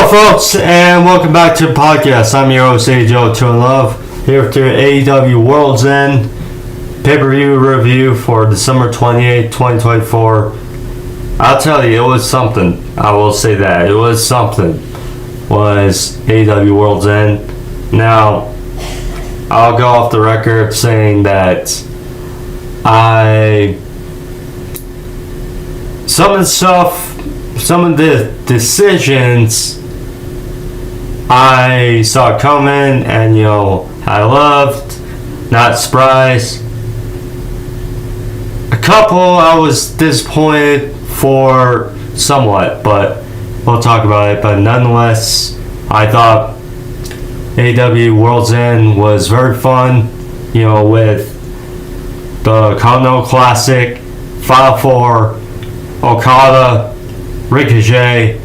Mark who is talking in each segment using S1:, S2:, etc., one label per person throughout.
S1: Hello folks, and welcome back to the podcast. I'm your host, Joe to Love, here with your AEW World's End pay-per-view review for December 28, 2024. I'll tell you, it was something. I will say that. It was something. Was AEW World's End. Now, I'll go off the record saying that some of the decisions I saw coming, and I loved, not surprised. A couple I was disappointed for somewhat, but we'll talk about it. But nonetheless, I thought AEW World's End was very fun, with the Continental Classic, Final Four, Okada, Ricochet,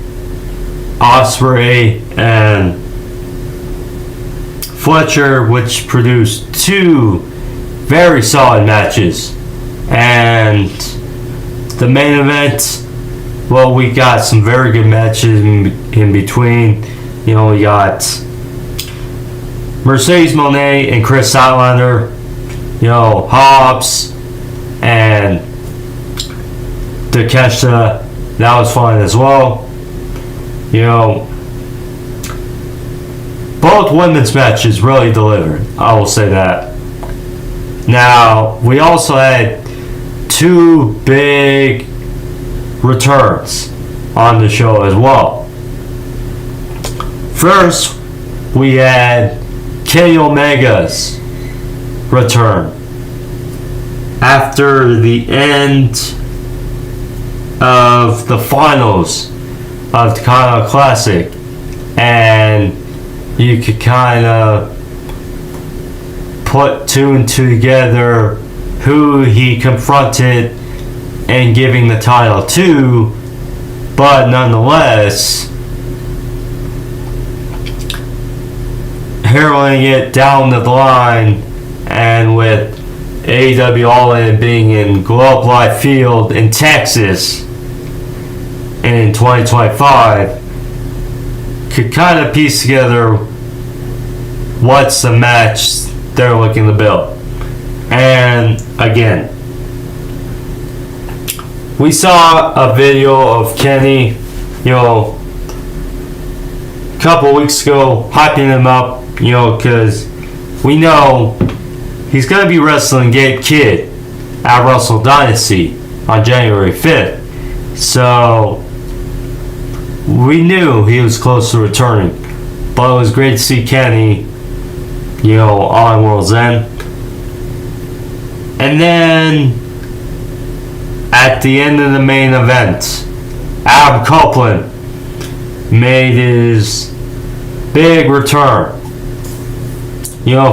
S1: Ospreay, and Fletcher, which produced two very solid matches. And the main event, well, we got some very good matches in between. We got Mercedes Mone and Kris Statlander, Hobbs and Takeshita. That was fun as well. Both women's matches really delivered. I will say that. Now, we also had two big returns on the show as well. First, we had Kenny Omega's return after the end of the finals of the Continental Classic, and you could kind of put two and two together who he confronted and giving the title to, but nonetheless harrowing it down the line, and with AEW All In being in Globe Life Field in Texas in 2025, could kind of piece together what's the match they're looking to build. And again, we saw a video of Kenny, a couple weeks ago, hyping him up, because we know he's going to be wrestling Gabe Kidd at Wrestle Dynasty on January 5th. So we knew he was close to returning. But it was great to see Kenny, on World's End. And then at the end of the main event, Adam Copeland made his big return.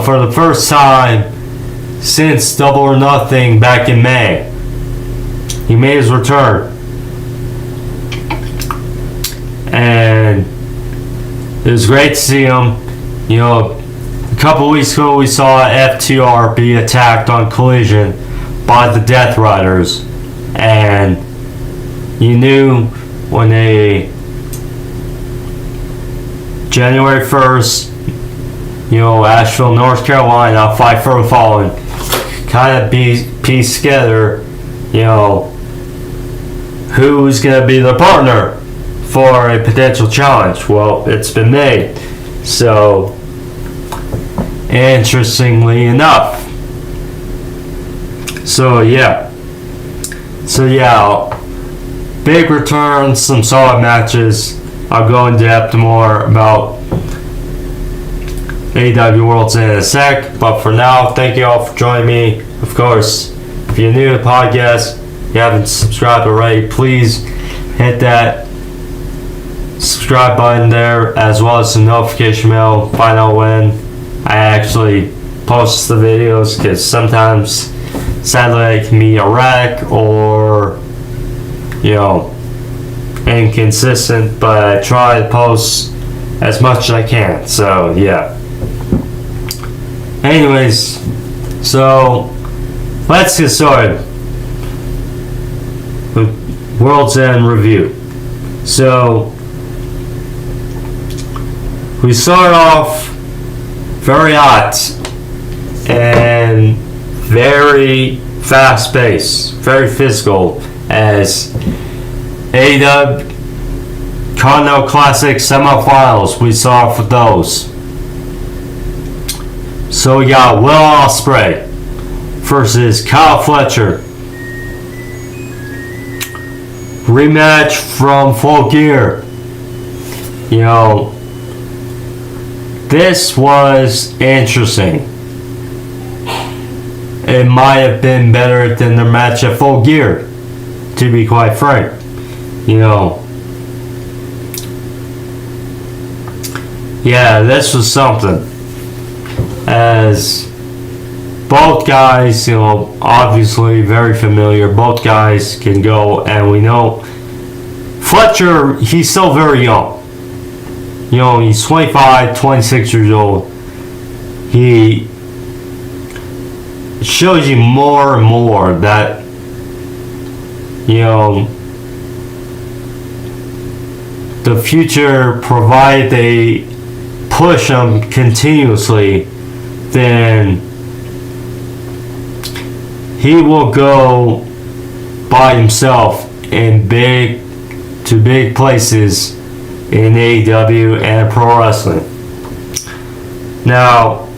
S1: For the first time since Double or Nothing back in May, he made his return. And it was great to see him. A couple weeks ago we saw FTR be attacked on Collision by the Death Riders, and you knew when January 1st, Asheville, North Carolina, Fight for the Fallen, kind of piece together, who's going to be the partner for a potential challenge. Well, it's been made. So, interestingly enough. So yeah, big returns, some solid matches. I'll go in depth more about AEW World's End in a sec, but for now, thank you all for joining me. Of course, if you're new to the podcast, you haven't subscribed already, please hit that subscribe button there, as well as the notification bell. Find out when I actually post the videos, because sometimes, sadly, I can be erratic or, inconsistent, but I try to post as much as I can. So, yeah. Anyways, so let's get started with World's End review. So, We start off very hot and very fast paced, very physical as AEW Continental Classic semifinals. We saw for those. So we got Will Ospreay versus Kyle Fletcher. Rematch from Full Gear. You know, this was interesting. It might have been better than their match at Full Gear, to be quite frank. You know, yeah, this was something. As both guys, you know, obviously very familiar. Both guys can go, and we know Fletcher, he's still very young. You know, he's 25, 26 years old. He shows you more and more that, you know, the future, provided they push him continuously, then he will go by himself in big places in AEW and pro wrestling. Now,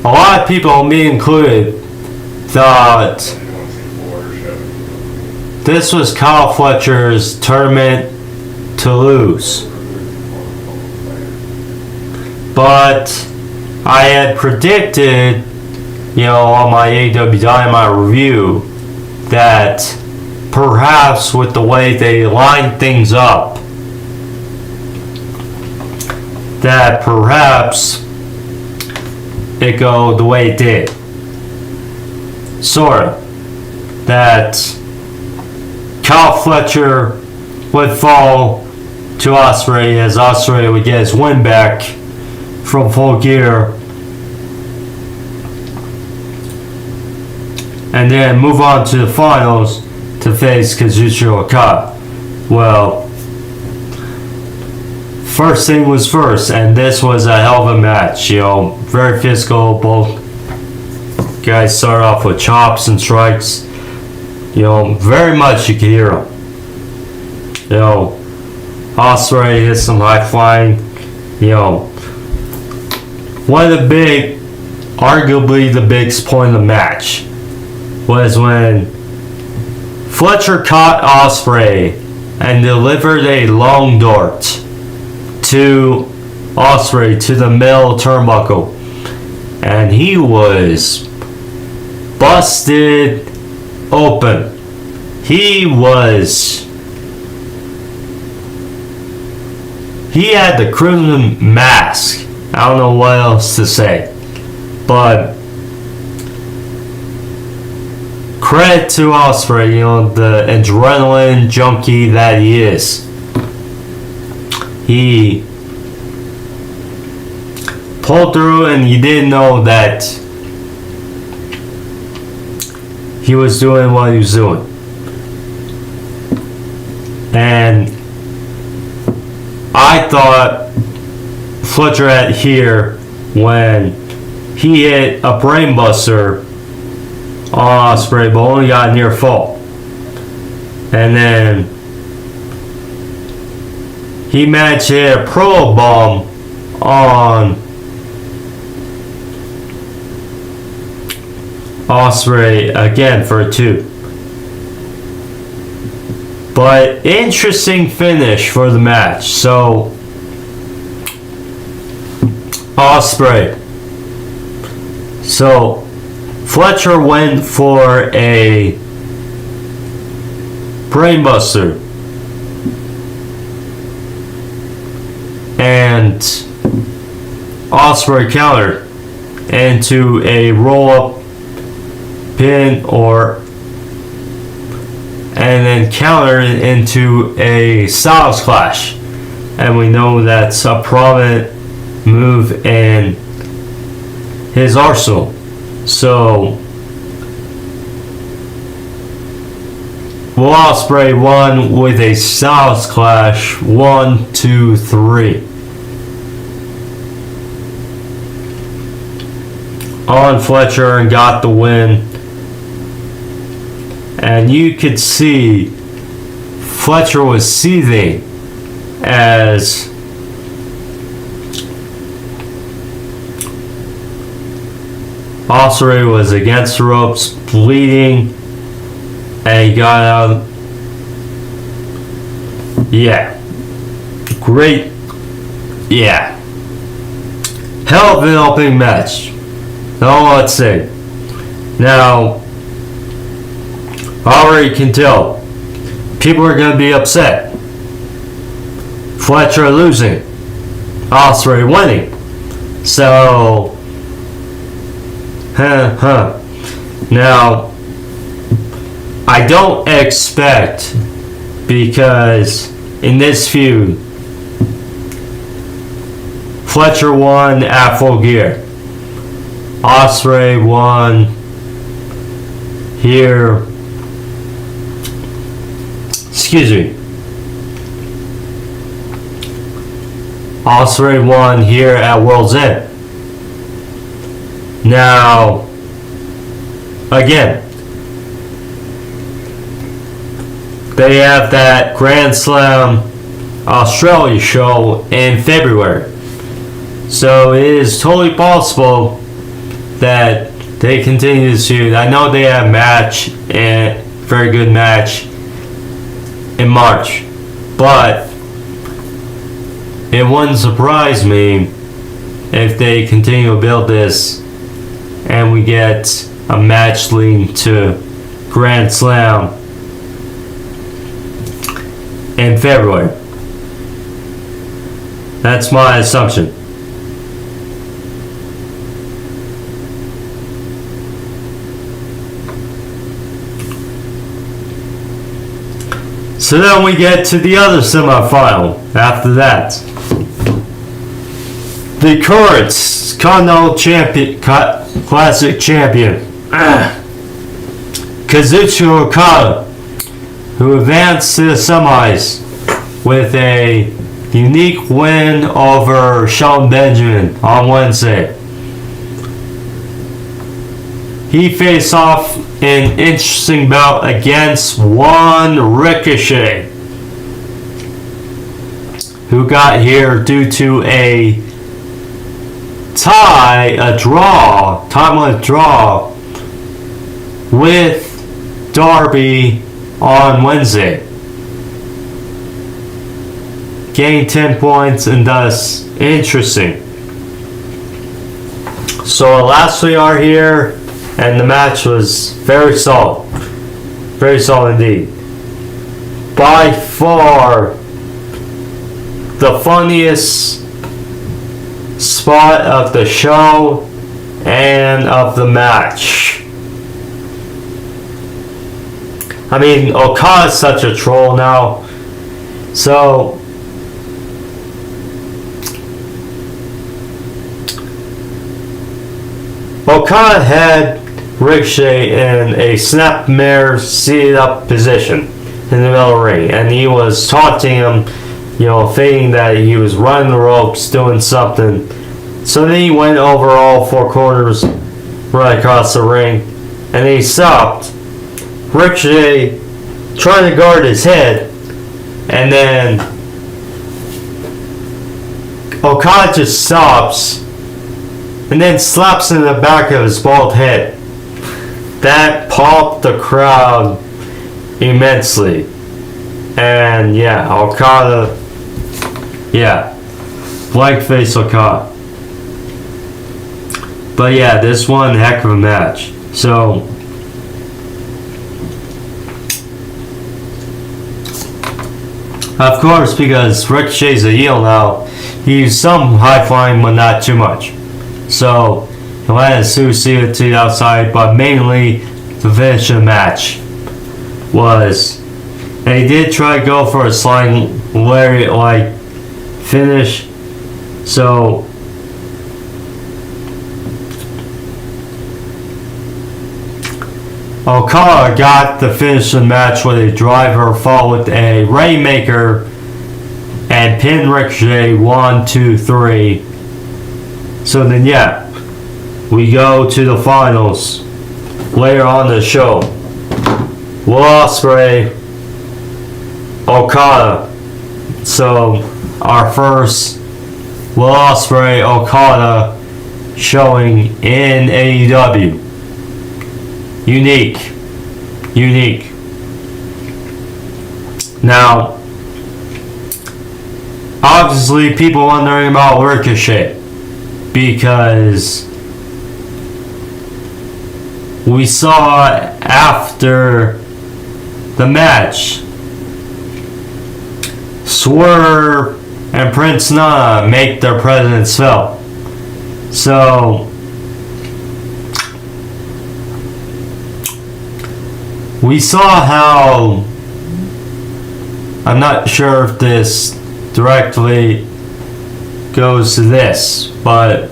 S1: a lot of people, me included, thought this was Kyle Fletcher's tournament to lose. But I had predicted, you know, on my AEW Dynamite review, that perhaps with the way they lined things up, that perhaps it go the way it did. Sort of. That Kyle Fletcher would fall to Ospreay, as Ospreay would get his win back from Full Gear, and then move on to the finals to face Kazuchika Okada. Well, first thing was first, and this was a hell of a match. You know, very physical. Both guys start off with chops and strikes. You know, very much you can hear them. You know, Ospreay hits some high flying. You know, one of the big, arguably the biggest point of the match was when Fletcher caught Ospreay and delivered a long dart to Ospreay to the middle turnbuckle, and he was busted open. He had the Crimson Mask. I don't know what else to say, but credit to Ospreay, you know, the adrenaline junkie that he is. He pulled through, and you didn't know that he was doing what he was doing. And I thought Fletcher had here when he hit a brainbuster on Ospreay, but only got near fall. And then he managed to hit a pro bomb on Ospreay again for a 2. But interesting finish for the match. So Ospreay. So Fletcher went for a brainbuster, and Ospreay countered into a roll-up pin, and then countered into a Styles Clash, and we know that's a prominent move in his arsenal. So Ospreay won with a Styles Clash. 1, 2, 3. On Fletcher and got the win. And you could see Fletcher was seething as Ospreay was against the ropes, bleeding, and he got out. Yeah. Great. Yeah. Hell of an opening match. No, let's see. Now, I already can tell people are going to be upset. Fletcher losing, Ospreay winning. So, Now, I don't expect, because in this feud, Fletcher won at Full Gear. Ospreay won here. Excuse me. Ospreay won here at World's End. Now, again, they have that Grand Slam Australia show in February. So it is totally possible that they continue this feud. I know they have a match, a very good match, in March. But it wouldn't surprise me if they continue to build this and we get a match leading to Grand Slam in February. That's my assumption. So then we get to the other semifinal after that. The current Continental champion, Classic champion, Kazuchika Okada, who advanced to the semis with a unique win over Sean Benjamin on Wednesday. He faced off an interesting bout against one Ricochet, who got here due to a timeless draw with Darby on Wednesday, gained 10 points and thus interesting. So last we are here, and the match was very solid indeed. By far the funniest spot of the show and of the match. I mean, Okada's such a troll now. So Okada had Ricochet in a snapmare seated up position in the middle of the ring, and he was taunting him, feigning that he was running the ropes, doing something. So then he went over all four corners right across the ring, and then he stopped. Ricochet trying to guard his head, and then Okada just stops and then slaps in the back of his bald head. That popped the crowd immensely. And yeah, Okada, blank face Okada. But yeah, this one heck of a match. So of course, because Ricochet's a heel now, he used some high flying, but not too much. So he let his Suicide to the outside, but mainly the finish of the match was, and he did try to go for a sliding lariat-like finish. So Okada got the finish of the match with a driver followed with a Rainmaker and pin Ricochet 1, 2, 3. So then, yeah, we go to the finals later on the show. Will Ospreay, Okada. So our first Will Ospreay Okada showing in AEW. Unique. Now, obviously people wondering about Ricochet because we saw after the match Swerve and Prince Nana make their presence felt. So we saw how, I'm not sure if this directly goes to this, but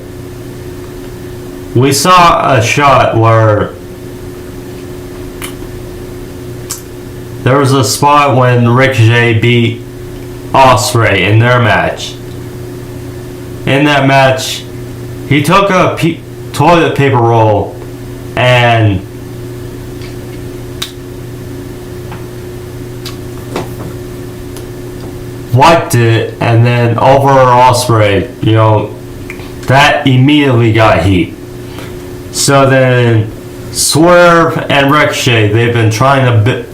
S1: we saw a shot where there was a spot when Ricochet beat Ospreay in their match. In that match, he took a toilet paper roll and wiped it, and then over Ospreay, that immediately got heat. So then Swerve and Ricochet, they've been trying to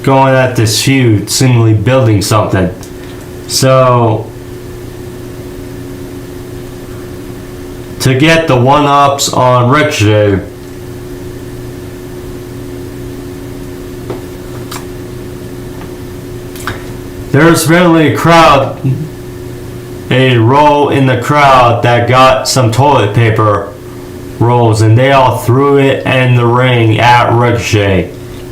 S1: going at this feud, seemingly building something. So to get the one-ups on Ricochet, there's really a row in the crowd that got some toilet paper rolls, and they all threw it in the ring at Ricochet,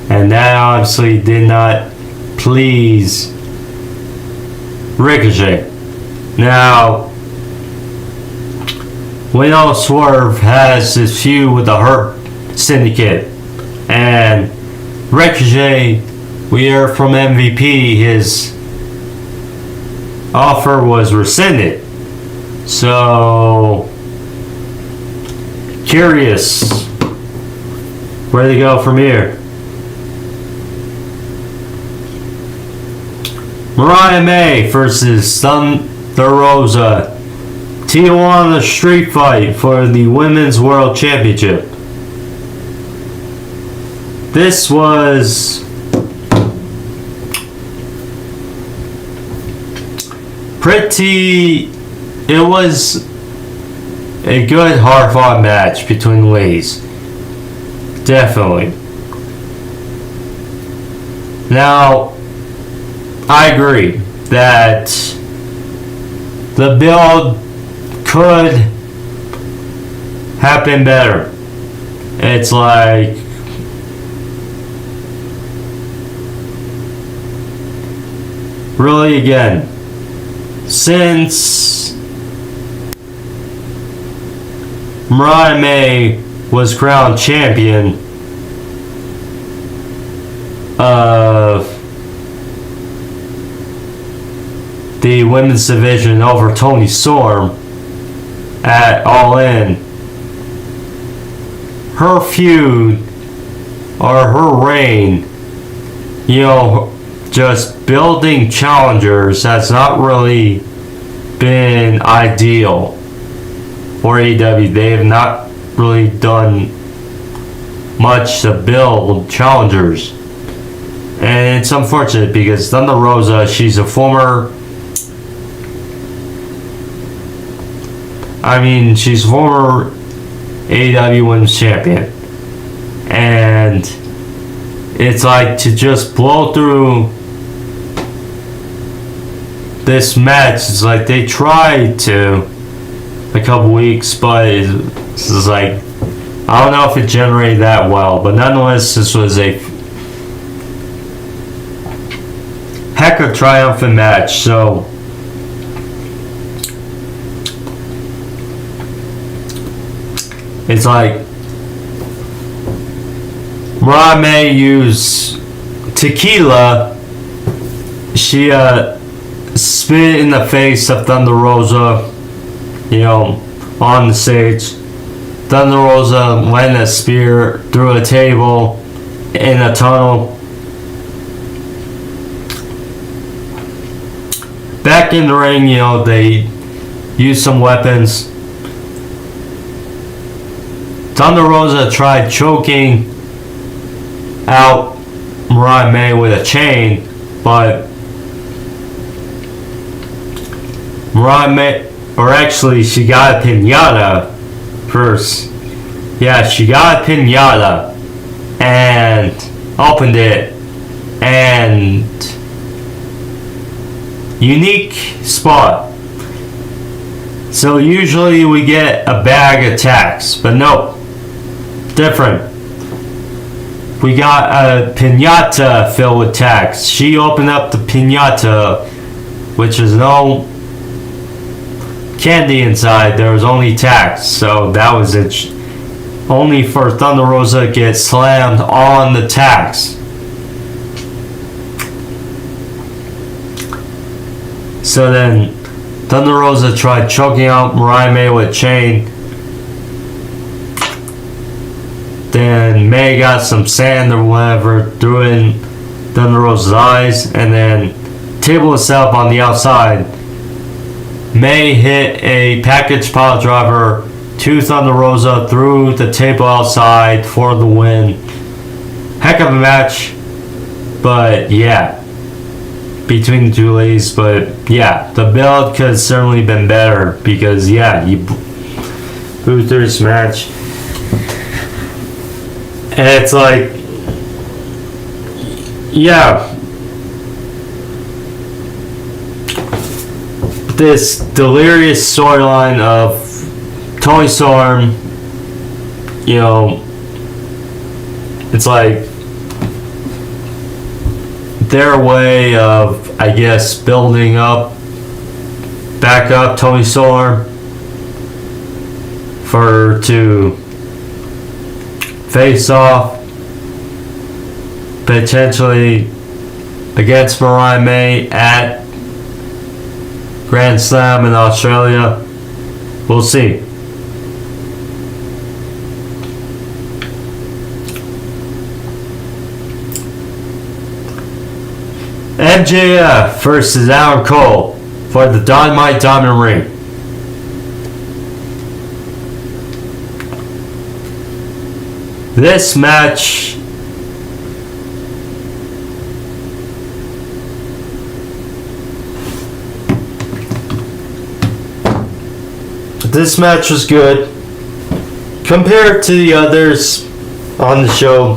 S1: and that obviously did not please Ricochet. Now, we know Swerve has this feud with the Hurt Syndicate, and Ricochet, we hear from MVP, his offer was rescinded. So, curious where to go from here. Mariah May versus Thunder Rosa. Tijuana street fight for the Women's World Championship. This was it was a good hard-fought match between the ladies. Definitely. Now, I agree that the build could have been better. It's like really, again, since Mariah May was crowned champion of the women's division over Toni Storm at All In, her feud or her reign, just building challengers has not really been ideal for AEW. They have not really done much to build challengers, and it's unfortunate because Thunder Rosa, she's a former AEW Women's Champion, and it's like to just blow through this match. It's like they tried to a couple weeks, but it's like I don't know if it generated that well, but nonetheless, this was a heck of a triumphant match. So it's like Mariah May used tequila. She spit in the face of Thunder Rosa, on the stage. Thunder Rosa landed a spear through a table in a tunnel. Back in the ring, they used some weapons. Thunder Rosa tried choking out Mariah May with a chain, but Mariah May, or actually she got a piñata first. Yeah, she got a piñata and opened it, and unique spot. So usually we get a bag of tacks, but no, different. We got a piñata filled with tacks. She opened up the piñata, which is no candy inside. There was only tacks, so that was it. Only for Thunder Rosa to get slammed on the tacks. So then Thunder Rosa tried choking out Mariah May with a chain. Then May got some sand or whatever, threw it in Thunder Rosa's eyes, and then table itself on the outside. May hit a package pile driver to Thunder Rosa through the table outside for the win. Heck of a match, but yeah, between the two ladies. But yeah, the build could have certainly been better because yeah, you blew through this match. And it's like, yeah, this delirious storyline of Toni Storm, it's like their way of, I guess, building back up Toni Storm to face off potentially against Mariah May at Grand Slam in Australia. We'll see. MJF versus Adam Cole for the Dynamite Diamond Ring. This match was good compared to the others on the show.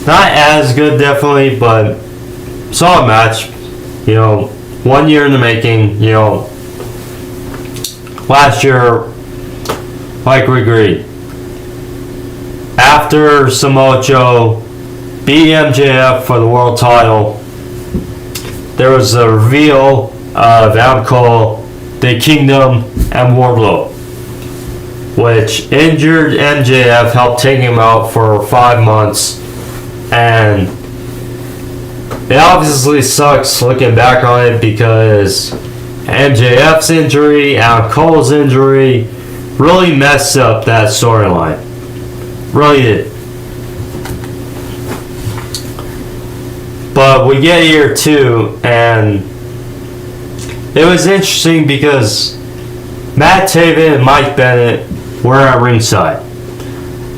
S1: Not as good, definitely, but solid match. 1 year in the making. Last year, like we agreed, after Samoa Joe beat MJF for the world title, there was a reveal of Adam Cole, the Kingdom, and Wardlow, which injured MJF, helped take him out for 5 months, and it obviously sucks looking back on it because MJF's injury, Adam Cole's injury, really messed up that storyline. Really did. But we get here too, and it was interesting because Matt Taven and Mike Bennett were at ringside.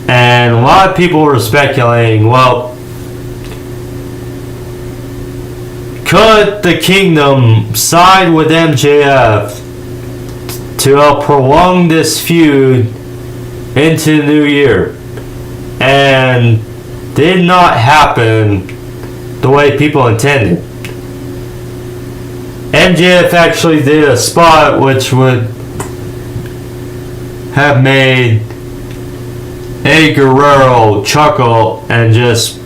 S1: And a lot of people were speculating, well, could the Kingdom side with MJF to help prolong this feud into the new year? And did not happen the way people intended. MJF actually did a spot which would have made Eddie Guerrero chuckle and just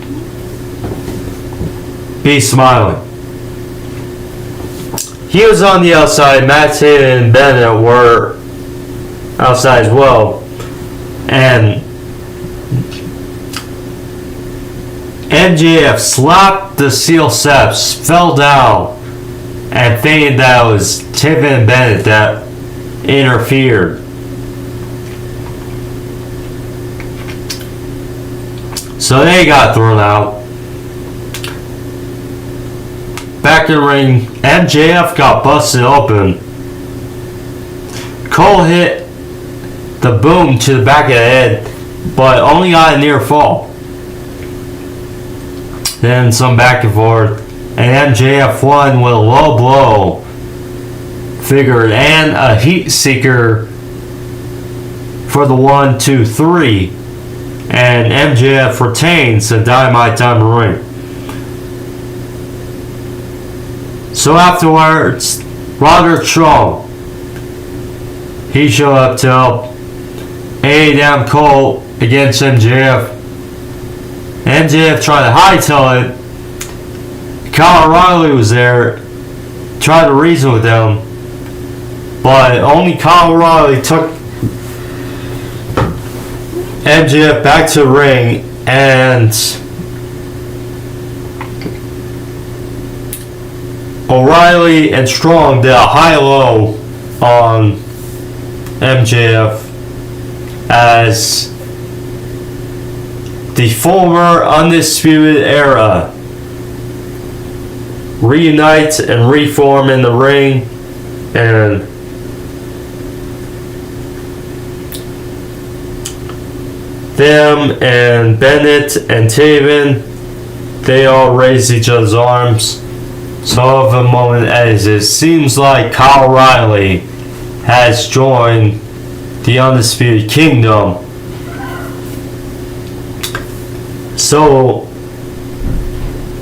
S1: be smiling. He was on the outside. Matt Taven and Bennett were outside as well. And MJF slapped the steel steps, fell down, and thinking that it was Tiffin Bennett that interfered. So they got thrown out. Back in the ring, MJF got busted open. Cole hit the boom to the back of the head, but only got a near fall. Then some back and forth, and MJF won with a low blow figure and a heat seeker for the 1, 2, 3, and MJF retains the Dynamite Diamond Ring. So afterwards, Roderick Strong, he showed up to help Adam Cole against MJF. MJF tried to hightail it. Kyle O'Reilly was there, tried to reason with them, but only Kyle O'Reilly took MJF back to the ring, and O'Reilly and Strong did a high-low on MJF as the former Undisputed Era reunite and reform in the ring, and them and Bennett and Taven, they all raised each other's arms. So of a moment as it seems like Kyle O'Reilly has joined the Undisputed Kingdom. So,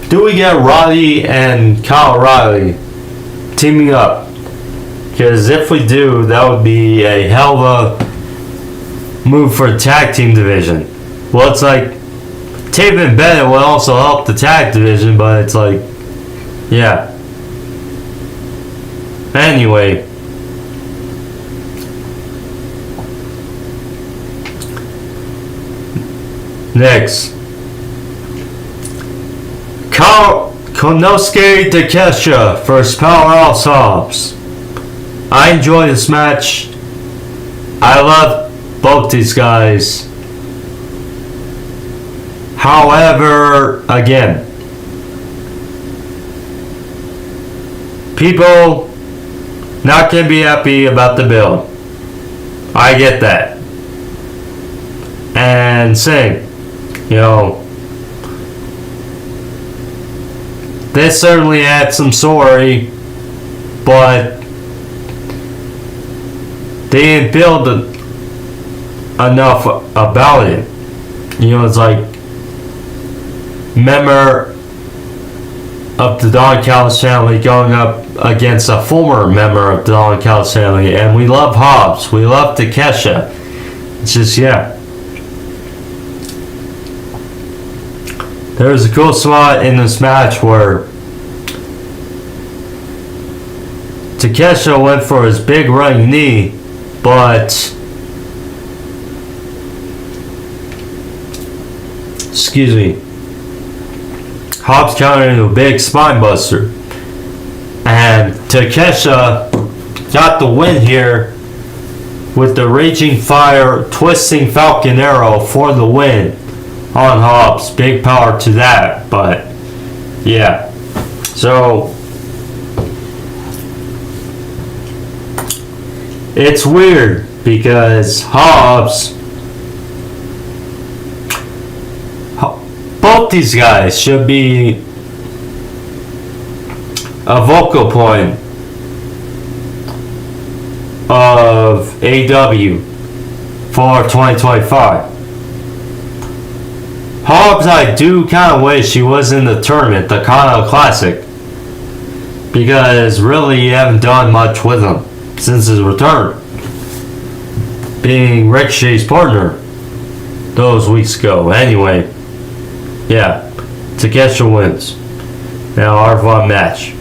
S1: do we get Roddy and Kyle O'Reilly teaming up? Because if we do, that would be a hell of a move for the tag team division. Well, it's like Taven Bennett would also help the tag division, but it's like, yeah. Anyway. Next. Konosuke Takeshita vs. Powerhouse Hobbs. I enjoyed this match. I love both these guys. However, again, people not going to be happy about the build. I get that. And same, you know, they certainly had some story, but they didn't build enough about it. You know, it's like member of the Don Callis family going up against a former member of the Don Callis family, and we love Hobbs, we love Takeshita. It's just, yeah. There was a cool spot in this match where Takeshita went for his big running knee, but excuse me, Hobbs countered into a big spine buster, and Takeshita got the win here with the Raging Fire Twisting Falcon Arrow for the win on Hobbs. Big power to that, but yeah. So it's weird because Hobbs, both these guys should be a vocal point of AEW for 2025. Hobbs, I do kind of wish he was in the tournament, the Continental Classic, because really you haven't done much with him since his return, being Ricochet's partner those weeks ago. Anyway, yeah, Takeshita wins. Now our fun match.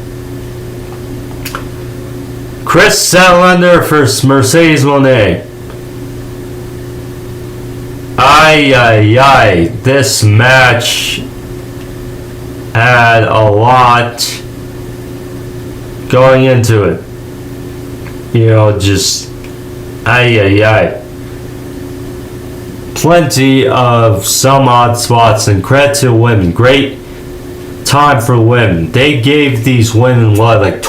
S1: Kris Statlander vs. Mercedes Mone. Ay, this match had a lot going into it. You know, just plenty of some odd spots, and credit to women. Great time for women. They gave these women like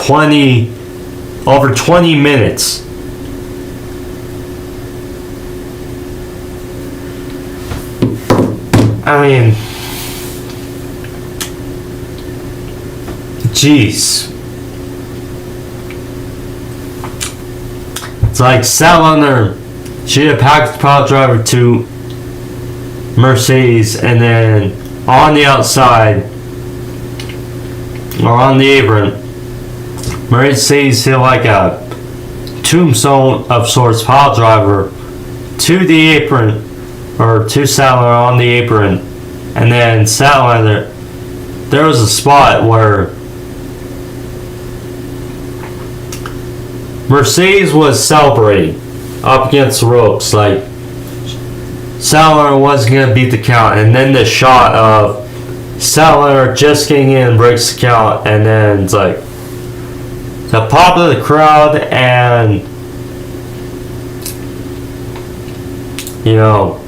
S1: over 20 minutes. I mean, jeez. It's like Statlander, she had a package pile driver to Mercedes, and then on the outside, or on the apron, Mercedes hit like a tombstone of sorts pile driver to the apron, or to Statlander on the apron, and then Statlander, there was a spot where Mercedes was celebrating up against the ropes, like Statlander wasn't going to beat the count, and then the shot of Statlander just getting in breaks the count, and then it's like the pop of the crowd, and you know,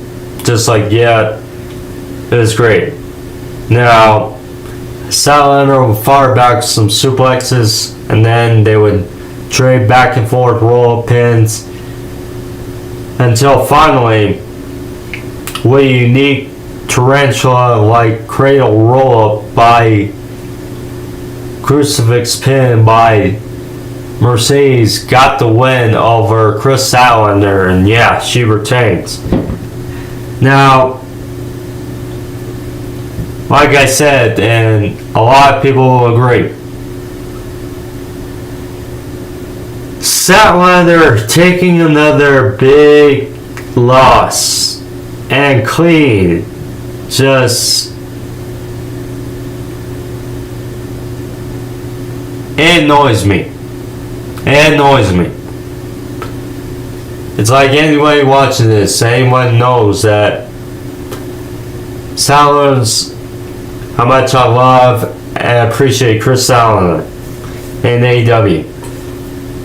S1: just like, yeah, it was great. Now Statlander would fire back some suplexes, and then they would trade back and forth roll-up pins until finally, with a unique tarantula-like cradle roll-up by crucifix pin by Mercedes, got the win over Kris Statlander, and yeah, she retains. Now, like I said, and a lot of people will agree, Statlander taking another big loss, and clean, just it annoys me. It annoys me. It's like anybody watching this, anyone knows that Statlander's, how much I love and appreciate Kris Statlander in AEW.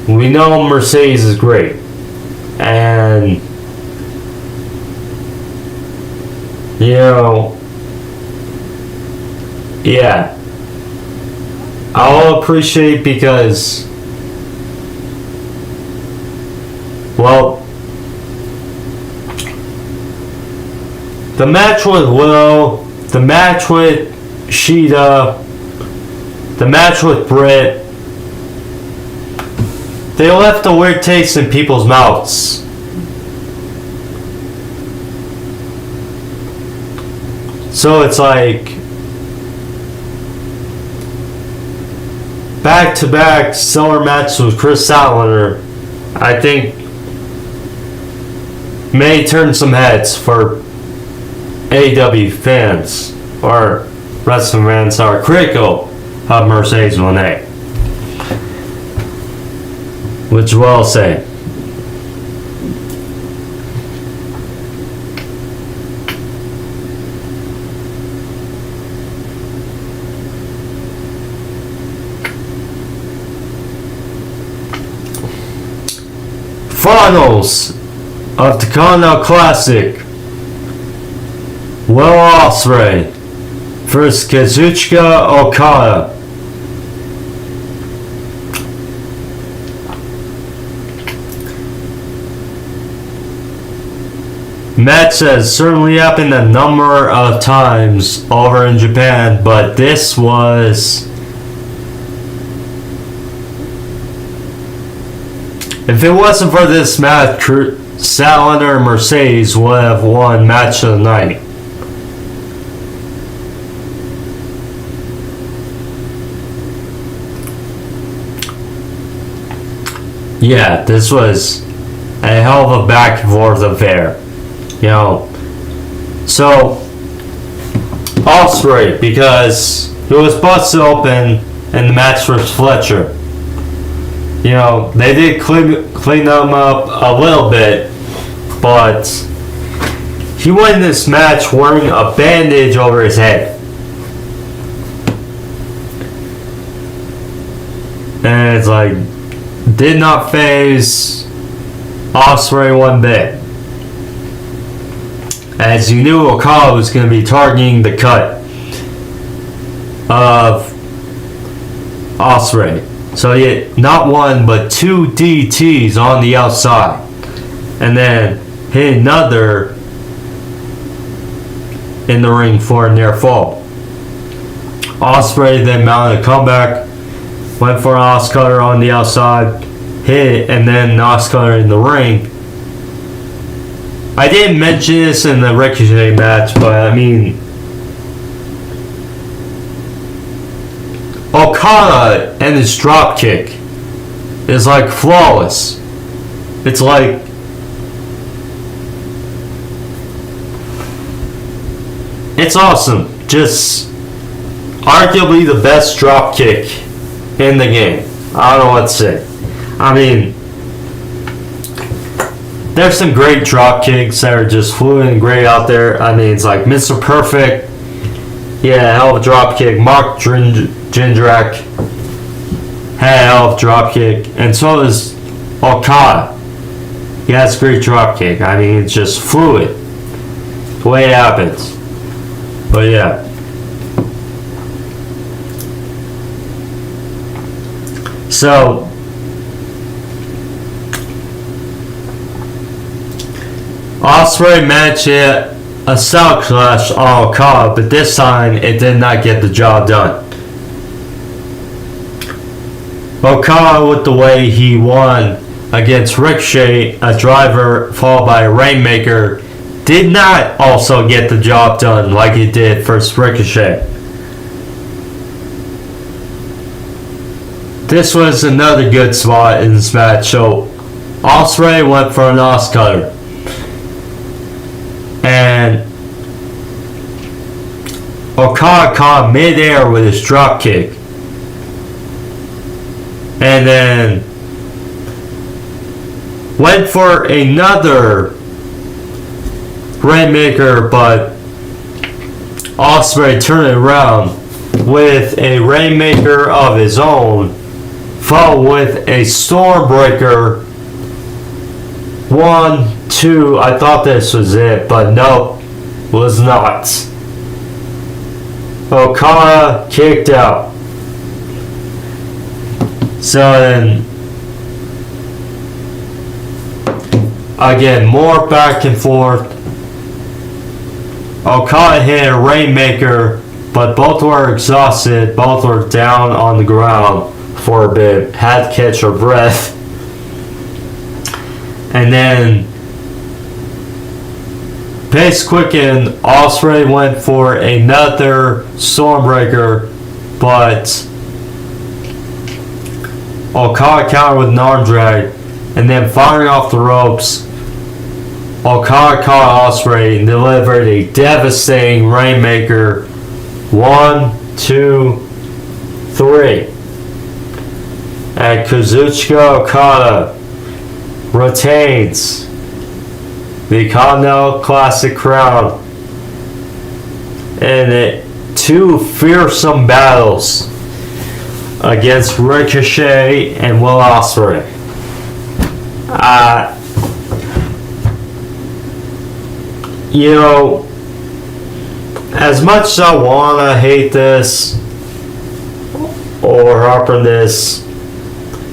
S1: We know Mercedes is great, and you know, yeah, I'll appreciate because, well, the match with Willow, the match with Sheeta, the match with Britt, they left a weird taste in people's mouths. So it's like back-to-back stellar matches with Kris Statlander, I think may turn some heads for AEW fans, or wrestling fans are critical of Mercedes Mone. Which will I'll say. Finals of the Continental Classic. Will Ospreay versus Kazuchika Okada. Match has certainly happened a number of times over in Japan, but this was, if it wasn't for this match, Statlander and Mercedes would have won match of the night. Yeah, this was a hell of a back and forth affair. You know, so Ospreay, because he was busted open in the match with Fletcher. You know, they did clean them up a little bit, but he won this match wearing a bandage over his head. And it's like, did not phase Ospreay one bit. As you knew, Okada was going to be targeting the cut of Ospreay. So he hit not one, but 2 DTs on the outside. And then hit another in the ring for a near fall. Ospreay then mounted a comeback, went for an Os cutter on the outside, hit it, and then an Os cutter in the ring. I didn't mention this in the Ricochet match, but I mean, Okada and his drop kick is like flawless. It's like it's awesome. Just arguably the best drop kick in the game. I don't know what to say. I mean, there's some great drop kicks that are just fluid and great out there. I mean, it's like Mr. Perfect. Yeah, hell of a drop kick. Mark Jindrak had a hell of a drop kick. And so does Okada. He has a great drop kick. I mean, it's just fluid. The way it happens. But yeah. So Ospreay managed to hit a South Clash on Okada, but this time it did not get the job done. Okada, with the way he won against Ricochet, a driver followed by a Rainmaker, did not also get the job done like he did for Ricochet. This was another good spot in this match. So Ospreay went for an Os cutter. And Okada caught midair with his drop kick. And then went for another Rainmaker, but Ospreay turned it around with a Rainmaker of his own, followed with a Stormbreaker. 1, 2, I thought this was it, but nope, was not. Okada kicked out. So then, again, more back and forth. Okada hit a Rainmaker, but both were exhausted, both were down on the ground for a bit, had to catch her breath. And then, pace quickened, Ospreay went for another Stormbreaker, but Okada countered with an arm drag, and then firing off the ropes, Okada caught Ospreay and delivered a devastating Rainmaker. 1, 2, 3. And Kazuchika Okada retains the Continental Classic crown in 2 fearsome battles against Ricochet and Will Ospreay. You know, as much as I wanna hate this or harp on this,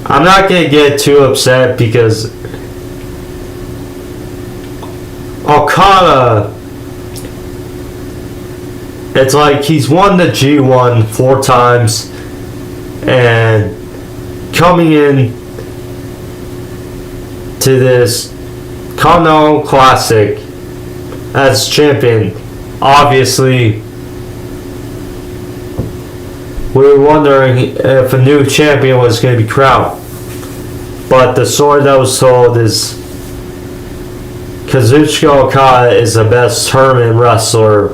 S1: I'm not gonna get too upset because Okada, it's like he's won the G1 4 times, and coming in to this Continental Classic as champion, obviously we were wondering if a new champion was going to be crowned. But the story that was told is Kazuchika Okada is the best tournament wrestler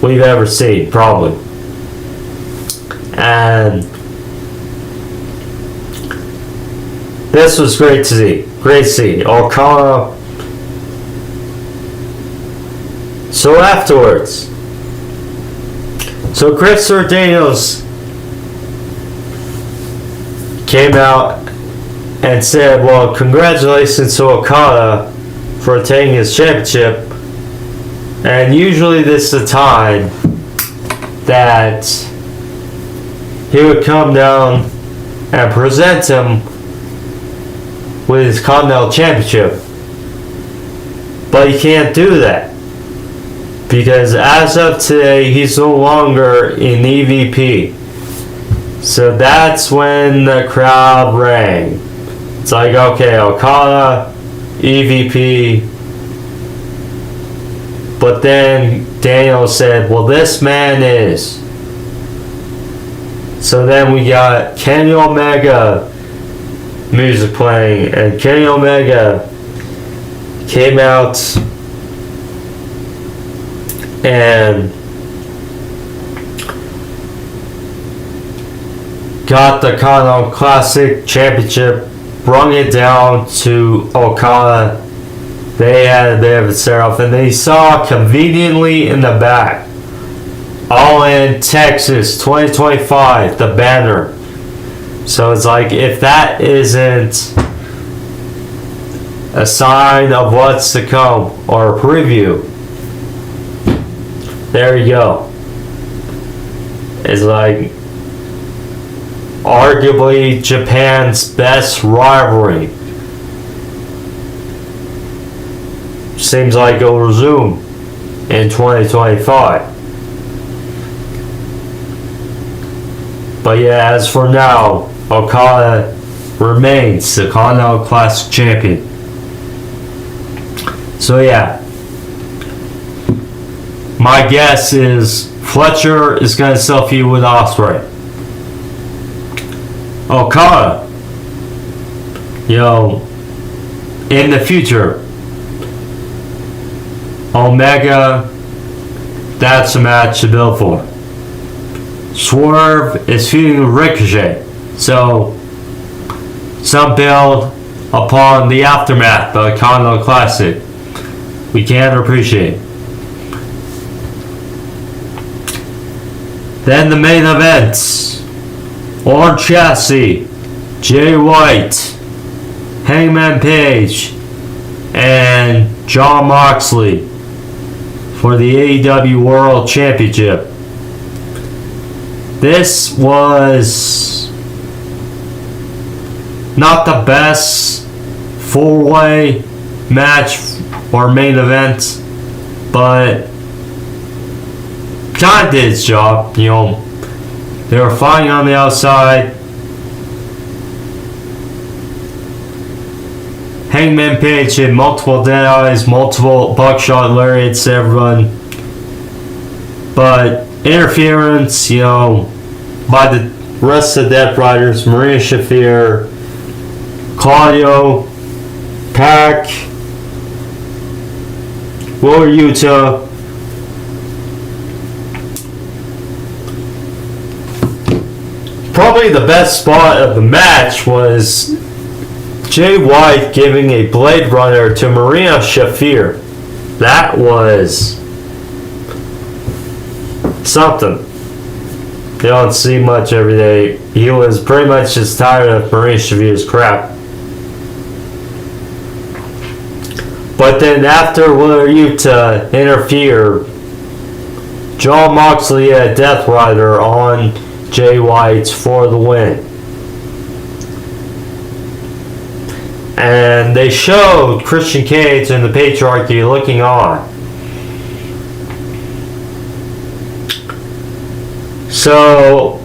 S1: we've ever seen, probably. And this was great to see. Great to see. Okada. So afterwards, so Kris Daniels came out and said, well, congratulations to Okada for taking his championship. And usually this is the time that he would come down and present him with his Continental Championship. But he can't do that. Because as of today, he's no longer in EVP. So that's when the crowd rang. It's like, okay, Okada, EVP. But then Daniel said, well, this man is. So then we got Kenny Omega music playing, and Kenny Omega came out and got the Continental Classic Championship, brung it down to Okada. They had a bit of a stare-off, and they saw conveniently in the back, All In Texas 2025, the banner. So it's like, if that isn't a sign of what's to come, or a preview, there you go. It's like arguably Japan's best rivalry. Seems like it'll resume in 2025. But yeah, as for now, Okada remains the Continental Classic Champion. So yeah, my guess is Fletcher is going to selfie with Ospreay. Okada, in the future, Omega, that's a match to build for. Swerve is feuding with Ricochet, so some build upon the aftermath of the Continental Classic. We can't appreciate. Then the main events: Orange Cassidy, Jay White, Hangman Page, and Jon Moxley for the AEW World Championship. This was not the best four-way match or main event, but kind of did its job. They were fighting on the outside. Hangman Page hit multiple dead eyes, multiple buckshot lariats to everyone. But interference, by the rest of the Death Riders, Maria Shafir, Claudio, Pac, Willer Yuta, probably the best spot of the match was Jay White giving a Blade Runner to Maria Shafir. That was something. You don't see much every day. He was pretty much just tired of Maria Shafir's crap. But then after Willer Yuta interfered, Jon Moxley had Death Rider on Jay White for the win. And they showed Christian Cage and the Patriarchy looking on. So,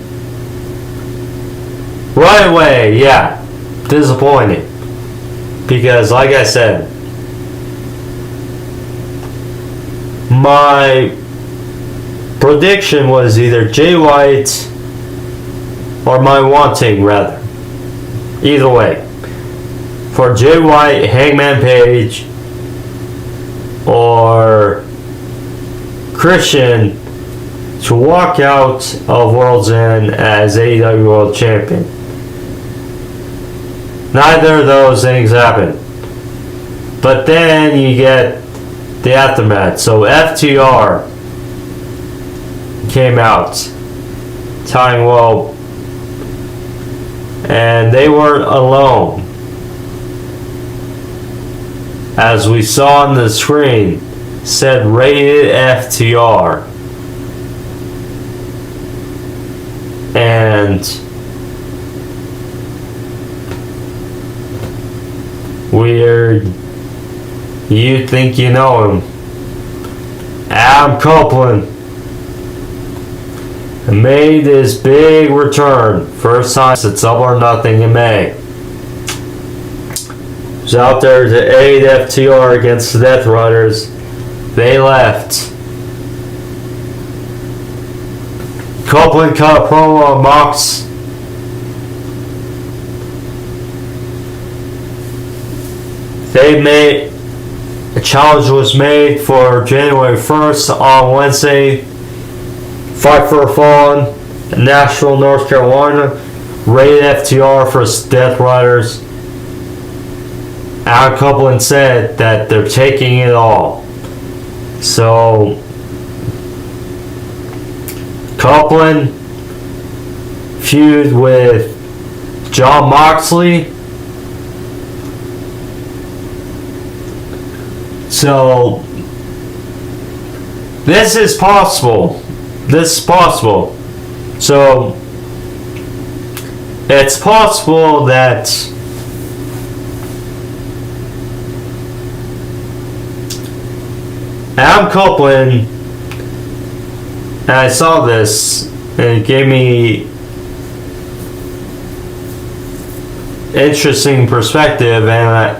S1: right away, yeah, disappointing. Because, like I said, my prediction was either Jay White or my wanting, rather. Either way. For Jay White, Hangman Page, or Christian to walk out of World's End as AEW World Champion. Neither of those things happened. But then you get the aftermath. So FTR came out, telling, well, And they weren't alone. As we saw on the screen, said rated FTR. And weird, you think you know him. Adam Copeland made his big return. First time since Double or Nothing in May. He was out there to aid FTR against the Death Riders. They left. Copeland cut a promo on Mox. A challenge was made for January 1st on Wednesday. Fight for a Fallen in Nashville, North Carolina. Rated FTR for Death Riders. Adam Copeland said that they're taking it all. So Copeland feud with Jon Moxley. So this is possible. This is possible. So it's possible that Adam Copeland, and I saw this, and it gave me interesting perspective, and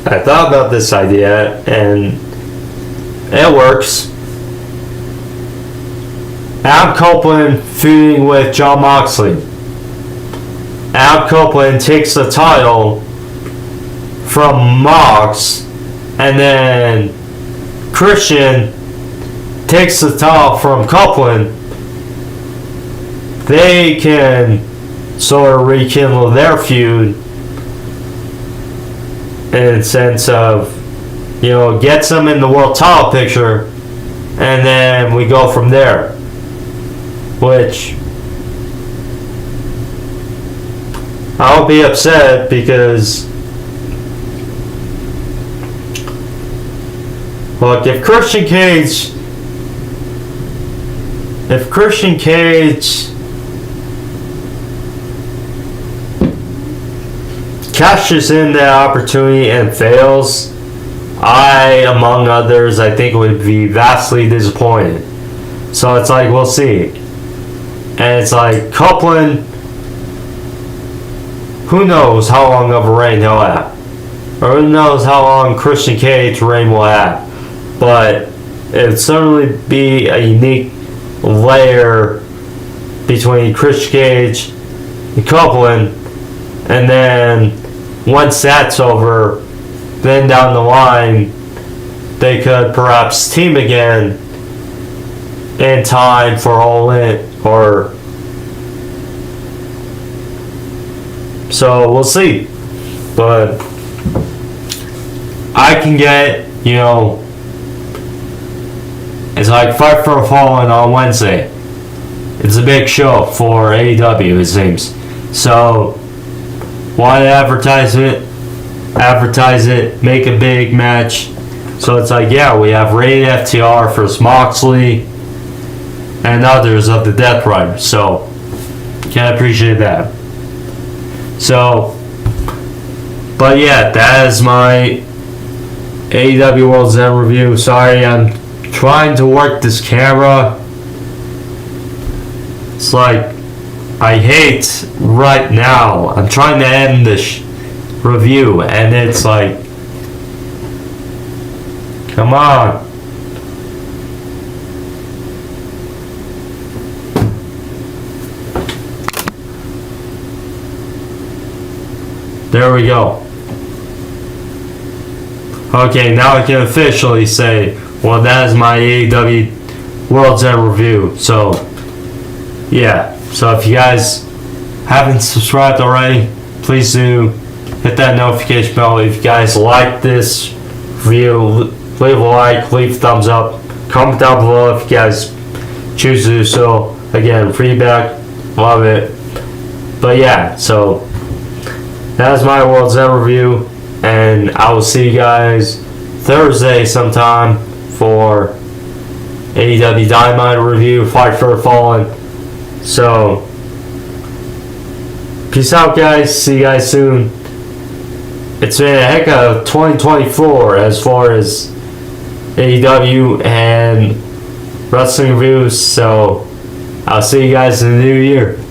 S1: I thought about this idea, and it works. Adam Copeland feuding with Jon Moxley. Adam Copeland takes the title from Mox, and then Christian takes the title from Copeland. They can sort of rekindle their feud in the sense of, gets them in the world title picture, and then we go from there. Which I'll be upset because, look, if Christian Cage cashes in that opportunity and fails, among others, I think would be vastly disappointed. So it's like, we'll see. And it's like, Copeland, who knows how long of a reign he'll have. Or who knows how long Christian Cage's reign will have. But it would certainly be a unique layer between Christian Cage and Copeland. And then, once that's over, then down the line, they could perhaps team again in time for All In. Or so we'll see. But I can get, it's like Fight for a Fallen on Wednesday. It's a big show for AEW, it seems. So why advertise it, make a big match. So it's like, yeah, we have rated FTR versus Moxley and others of the Death Riders. So can appreciate that. So, but yeah, that is my AEW World's End review. Sorry, I'm trying to work this camera. It's like, I hate right now. I'm trying to end this review, and it's like, come on. There we go. Okay, now I can officially say, well, that is my AEW World's End review. So, yeah. So if you guys haven't subscribed already, please do hit that notification bell. If you guys like this review, leave a like, leave a thumbs up, comment down below if you guys choose to do so. Again, feedback, love it. But yeah, so that is my World's End review, and I will see you guys Thursday sometime for AEW Dynamite review, Fight for the Fallen. So, peace out, guys. See you guys soon. It's been a heck of 2024 as far as AEW and wrestling reviews. So, I'll see you guys in the new year.